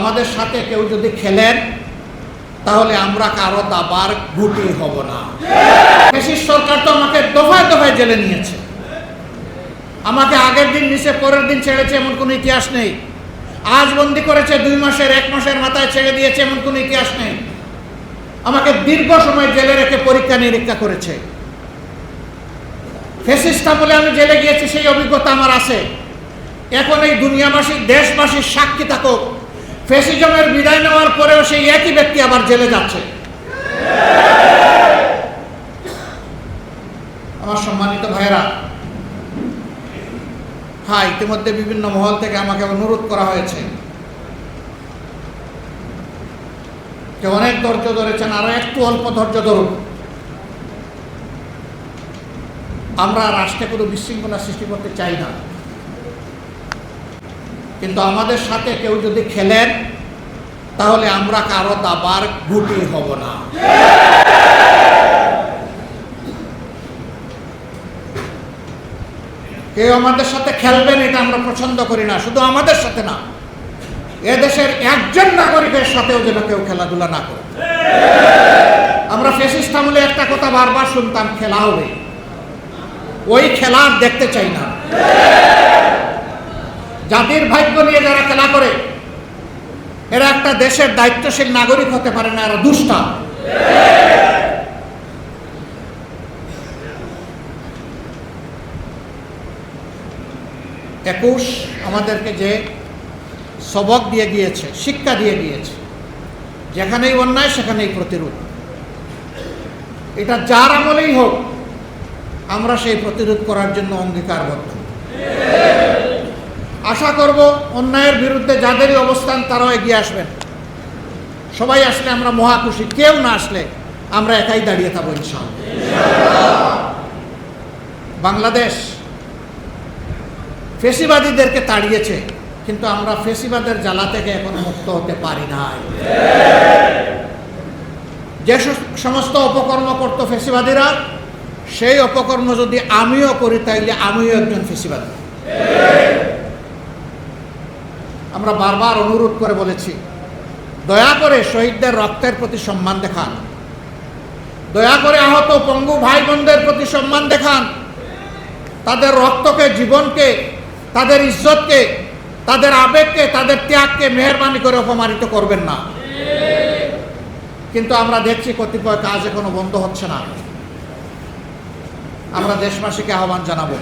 আমাদের সাথে কেউ যদি খেলেন তাহলে আমরা কারো দাবার গুটি হব না। ফ্যাসিস্ট সরকার তো আমাকে দফায় দফায় জেলে নিয়েছে, আমাকে আগের দিন নিচে পরের দিন ছেড়েছে এমন কোনো ইতিহাস নেই। আজ বন্দি করেছে 2 মাসের 1 মাসের মাথায় ছেড়ে দিয়েছে এমন কোনো ইতিহাস নেই। আমাকে দীর্ঘ সময় জেলে রেখে পরীক্ষা নিরীক্ষা করেছে। ফ্যাসিস্ট বলে আমি জেলে গিয়েছি, সেই অভিজ্ঞতা আমার আছে। এখন এই দুনিয়াবাসী দেশবাসীর সাক্ষী থাকুক, ফ্যাসিজমের বিদায় নেওয়ার পরেও সেই একই ব্যক্তি আবার জেলে যাচ্ছে। আমার সম্মানিত ভাইরা, হ্যাঁ, ইতিমধ্যে বিভিন্ন মহল থেকে আমাকে অনুরোধ করা হয়েছে যে অনেক ধৈর্য ধরেছেন, আরো একটু অল্প ধৈর্য ধরুন। আমরা রাষ্ট্রে কোনো বিশৃঙ্খলা সৃষ্টি করতে চাই না, কিন্তু আমাদের সাথে কেউ যদি খেলেন তাহলে আমরা কারো দাবার গুটি হব না। কেউ আমাদের সাথে খেলবেন এটা আমরা পছন্দ করি না। শুধু আমাদের সাথে না, এদেশের একজন নাগরিকের সাথেও যেন কেউ খেলাধুলা না করে। আমরা ফ্যাসিস্ট আমলে একটা কথা বারবার শুনতাম, খেলা হবে, ওই খেলা দেখতে চাই না। জাতির ভাগ্য নিয়ে যারা খেলা করে এরা একটা দেশের দায়িত্বশীল নাগরিক হতে পারে না, এরা দুষ্টা। একুশ আমাদেরকে যে সবক দিয়ে গিয়েছে, শিক্ষা দিয়ে গিয়েছে, যেখানেই অন্যায় সেখানেই প্রতিরোধ। এটা যার আমলেই হোক আমরা সেই প্রতিরোধ করার জন্য অঙ্গীকারবদ্ধ। আশা করব অন্যায়ের বিরুদ্ধে যাদেরই অবস্থান তারাও এগিয়ে আসবেন। সবাই আসলে আমরা মহা খুশি, কেউ না আসলে আমরা একাই দাঁড়িয়ে থাকবো ইনশাআল্লাহ। বাংলাদেশ ফ্যাসিবাদীদেরকে তাড়িয়েছে, কিন্তু আমরা ফ্যাসিবাদের জ্বালা থেকে এখনো মুক্ত হতে পারি নাই। যে সমস্ত অপকর্ম করত ফ্যাসিবাদীরা, সেই অপকর্ম যদি আমিও করি তাইলে আমিও একজন ফ্যাসিবাদী। আমরা বারবার অনুরোধ করে বলেছি, দয়া করে শহীদদের রক্তের প্রতি সম্মান দেখান, দয়া করে আহত পঙ্গু ভাই বোনদের প্রতি সম্মান দেখান। তাদের রক্তকে, জীবনকে, তাদের ইজ্জতকে, তাদের আবেগকে, তাদের ত্যাগকে মেহেরবানি করে অপমানিত করবেন না। কিন্তু আমরা দেখছি কতিপয় কাজ এখনো বন্ধ হচ্ছে না। আমরা দেশবাসীকে আহ্বান জানাবো,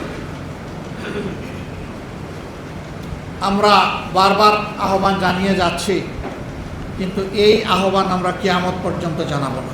আমরা বারবার আহ্বান জানিয়ে যাচ্ছি, কিন্তু এই আহ্বান আমরা কিয়ামত পর্যন্ত জানাবো না।